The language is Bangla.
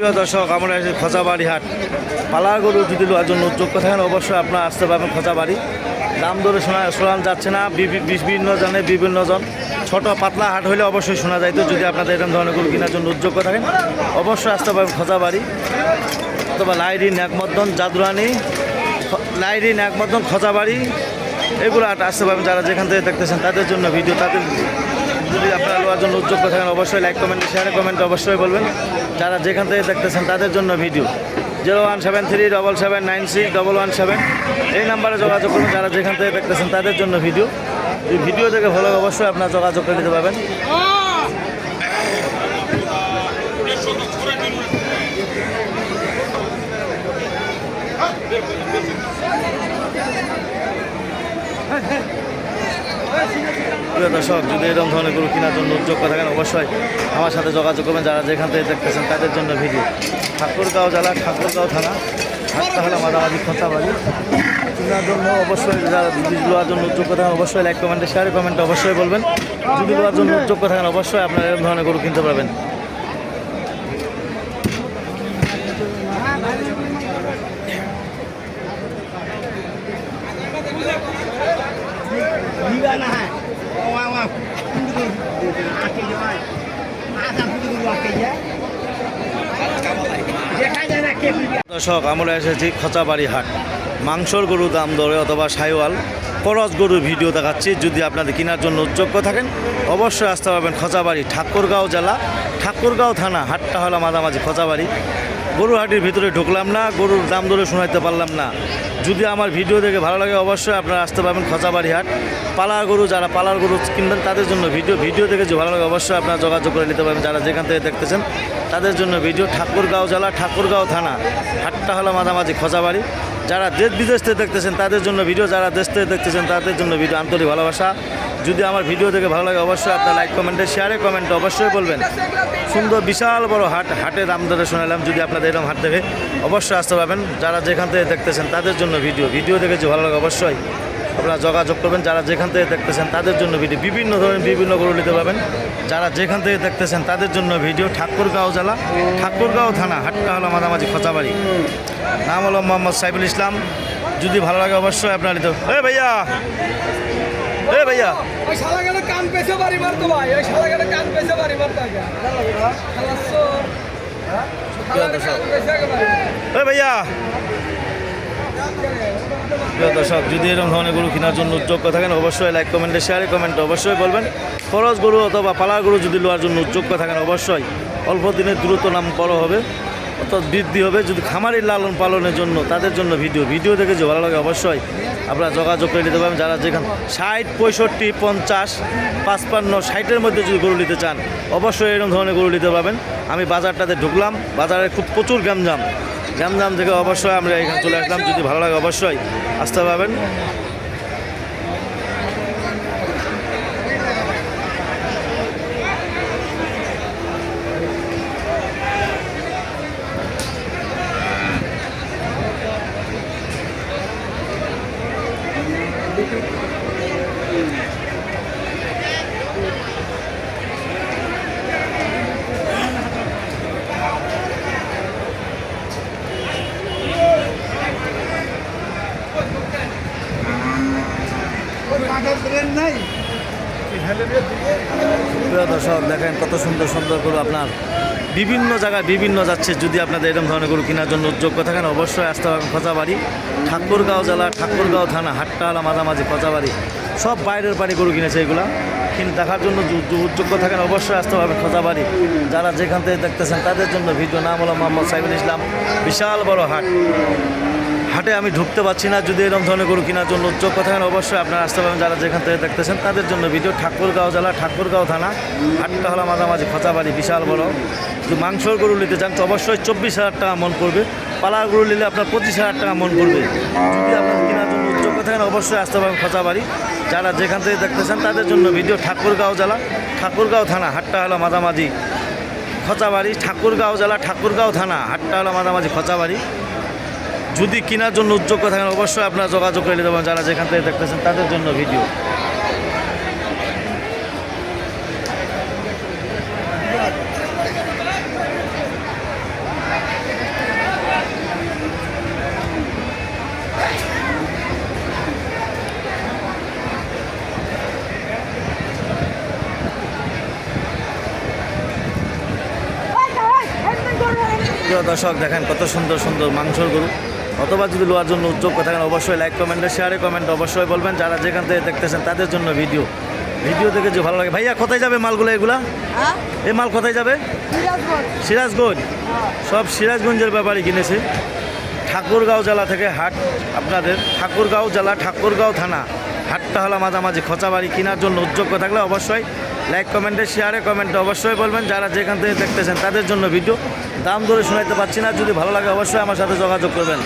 প্রিয় দর্শক, আমরা এসেছি খোঁচাবাড়ি হাট। পালার গরু যদি লওয়ার জন্য যোগ্য থাকেন অবশ্যই আপনারা আসতে পারবেন খোঁচাবাড়ি। দাম দরে শোনা যাচ্ছে না, বিভিন্ন জনে বিভিন্ন জন। ছোট পাতলা হাট হলে অবশ্যই শোনা যাইতো। যদি আপনাদের এরকম ধরনের গরু কেনার জন্য যোগ্য থাকেন অবশ্যই আসতে পারবেন খোঁচাবাড়ি অথবা লাইরি ন্যাকমদ্দন জাদুরানি, লাইরি ন্যাকমদ্দন খোঁচাবাড়ি, এগুলো হাট আসতে পারবেন। যারা যেখান থেকে দেখতেছেন তাদের জন্য ভিডিও, তাদের যদি আপনারা লওয়ার জন্য যোগ্য থাকেন অবশ্যই লাইক কমেন্ট শেয়ারে কমেন্টে অবশ্যই বলবেন। যারা যেখান থেকে দেখতেছেন তাদের জন্য ভিডিও 017377961117 এই নাম্বারে যোগাযোগ করবেন। যারা যেখান থেকে দেখতেছেন তাদের জন্য ভিডিও, এই ভিডিও থেকে ভালো অবশ্যই আপনারা যোগাযোগ করে নিতে পারবেন। প্রিয় দর্শক, যদি এরকম ধরনের গরু কেনার জন্য যোগ্য থাকেন অবশ্যই আমার সাথে যোগাযোগ করবেন। যারা যেখান থেকে দেখতেছেন তাদের জন্য ভিডিও। ঠাকুরগাঁও জেলা, ঠাকুরগাঁও থানা, হাটটা হলো মাঝামাঝি খোঁচাবাড়ি। কেনার জন্য অবশ্যই যারা যদি লওয়ার জন্য যোগ্য থাকেন অবশ্যই লাইক কমেন্টে শেয়ারে কমেন্টে অবশ্যই বলবেন। যদি লওয়ার জন্য যোগ্য থাকেন অবশ্যই আপনারা এরকম ধরনের গরু কিনতে পারবেন। দর্শক, আমরা এসেছি খোঁচাবাড়ি হাট। মাংসর গরু দাম দরে অথবা সাইওয়াল করজ গরুর ভিডিও দেখাচ্ছি। যদি আপনাদের কেনার জন্য যোগ্য থাকেন অবশ্যই আসতে পারবেন খোঁচাবাড়ি, ঠাকুরগাঁও জেলা, ঠাকুরগাঁও থানা, হাটটা হলো মাঝামাঝি খোঁচাবাড়ি। গরুর হাটির ভিতরে ঢুকলাম না, গরুর দাম দরে শোনাইতে পারলাম না। যদি আমার ভিডিও দেখে ভালো লাগে অবশ্যই আপনারা আসতে পারবেন খোঁচাবাড়ি হাট। পালার গরু, যারা পালার গরু কিনবেন তাদের জন্য ভিডিও দেখে যে ভালো লাগে অবশ্যই আপনারা যোগাযোগ করে নিতে পারবেন। যারা যেখান থেকে দেখতেছেন তাদের জন্য ভিডিও। ঠাকুরগাঁও জেলা, ঠাকুরগাঁও থানা, হাটটা হলো মাঝামাঝি খোঁচাবাড়ি। যারা দেশ বিদেশ থেকে দেখতেছেন তাদের জন্য ভিডিও, যারা দেশ থেকে দেখতেছেন তাদের জন্য ভিডিও। আন্তরিক ভালোবাসা। যদি আমার ভিডিও দেখে ভালো লাগে অবশ্যই আপনার লাইক কমেন্টে শেয়ারে কমেন্টে অবশ্যই বলবেন। সুন্দর বিশাল বড় হাটের দাম দরে শোনালাম। যদি আপনাদের এরকম হাট দেখে অবশ্যই আসতে পারবেন। যারা যেখান থেকে দেখতেছেন তাদের জন্য ভিডিও দেখে যে ভালো লাগে অবশ্যই আপনারা যোগাযোগ করবেন। যারা যেখান থেকে দেখতেছেন তাদের জন্য ভিডিও, বিভিন্ন ধরনের বিভিন্ন গরু নিতে পারবেন। যারা যেখান থেকে দেখতেছেন তাদের জন্য ভিডিও। ঠাকুরগাঁও জেলা, ঠাকুরগাঁও থানা, হাটটা হলো মাঝামাঝি খোঁচাবাড়ি। নাম হলো মোহাম্মদ সাইফুল ইসলাম। যদি ভালো লাগে অবশ্যই আপনারা নিতে। ভাইয়া, ভাইয়া ওই শালা গেলে কান পেছে বাড়ি মারতো ভাই, ওই শালা গেলে কান পেছে বাড়ি মারতো আগে ভাইয়া। প্রিয় দর্শক, যদি এরকম ধরনের গরু কেনার জন্য যোগ্য থাকেন অবশ্যই লাইক কমেন্টে শেয়ারে কমেন্টে অবশ্যই বলবেন। খরচ গরু অথবা পালার গরু যদি লওয়ার জন্য যোগ্য থাকেন অবশ্যই অল্প দিনের দ্রুত নাম বড় হবে অর্থাৎ বৃদ্ধি হবে। যদি খামারের লালন পালনের জন্য তাদের জন্য ভিডিও দেখে যে ভালো লাগে অবশ্যই আপনারা যোগাযোগ করে নিতে পারবেন। যারা যেখানে 60, 65, 50, 55, 60-এর মধ্যে যদি গরু নিতে চান অবশ্যই এরকম ধরনের গরু নিতে পারবেন। আমি বাজারটাতে ঢুকলাম, বাজারে খুব প্রচুর গ্যামজাম থেকে অবশ্যই আমরা এখানে চলে আসলাম। যদি ভালো লাগে অবশ্যই আসতে পারবেন। দর্শক, দেখেন কত সুন্দর সুন্দর গরু আপনার বিভিন্ন জায়গায় বিভিন্ন যাচ্ছে। যদি আপনাদের এরকম ধরনের গরু কেনার জন্য যোগ্য থাকেন অবশ্যই আসতে পারবেন খোঁচাবাড়ি, ঠাকুরগাঁও জেলা, ঠাকুরগাঁও থানা, হাটটা হলো মাঝামাঝি খোঁচাবাড়ি। সব বাইরের বাড়ি গরু কিনেছে এগুলা, কিন্তু দেখার জন্য যোগ্য থাকেন অবশ্যই আসতে পারবেন খোঁচাবাড়ি। যারা যেখান থেকে দেখতেছেন তাদের জন্য ভিডিও। নাম হলো মোহাম্মদ সাইফুল ইসলাম। বিশাল বড় হাটে আমি ঢুকতে পারছি না। যদি এরকম ধরনের গরু কেনার জন্য যোগ্য থাকেন অবশ্যই আপনারা আসতে পারেন। যারা যেখান থেকে দেখতেছেন তাদের জন্য ভিডিও। ঠাকুরগাঁও জেলা, ঠাকুরগাঁও থানা, হাটটা হলো মাঝামাঝি খোঁচাবাড়ি। বিশাল বড়। যদি মাংসর গরু নিতে চান তো অবশ্যই 24,000 টাকা মন পড়বে। পালার গরু নিলে আপনার 25,000 টাকা মন পড়বে। যদি আপনার কেনার জন্য যোগ্য থাকেন অবশ্যই আসতে পারেন খোঁচাবাড়ি। যারা যেখান থেকে দেখতেছেন তাদের জন্য ভিডিও। ঠাকুরগাঁও জেলা, ঠাকুরগাঁও থানা, হাটটা হলো মাঝামাঝি খোঁচাবাড়ি। ঠাকুরগাঁও জেলা, ঠাকুরগাঁও থানা, হাটটা হলো মাঝামাঝি খোঁচাবাড়ি। যদি কেনার জন্য যোগ্য থাকেন অবশ্যই আপনারা যোগাযোগ করে নিতে পারেন। যারা যেখান থেকে দেখতেছেন তাদের জন্য ভিডিও। প্রিয় দর্শক দেখেন কত সুন্দর সুন্দর মাংসর গরু, অথবা যদি লোয়ার জন্য উদ্যোগ থাকেন অবশ্যই লাইক কমেন্টে শেয়ারে কমেন্ট অবশ্যই বলবেন। যারা যেখান থেকে দেখতেছেন তাদের জন্য ভিডিও দেখে যে ভালো লাগে। ভাইয়া কোথায় যাবে মালগুলো এগুলা? এই মাল কোথায় যাবে? সিরাজগঞ্জ। সব সিরাজগঞ্জের ব্যাপারই কিনেছে। ঠাকুরগাঁও জেলা থেকে হাট, আপনাদের ঠাকুরগাঁও জেলা ঠাকুরগাঁও থানা হাটটা হলো মাঝামাঝি খোঁচাবাড়ি। কেনার জন্য উদ্যোগ থাকলে অবশ্যই লাইক কমেন্টে শেয়ারে কমেন্টে অবশ্যই বলবেন। যারা যেখান থেকে দেখতেছেন তাদের জন্য ভিডিও, দাম ধরে শোনাইতে পারছি না, যদি ভালো লাগে অবশ্যই আমার সাথে যোগাযোগ করবেন।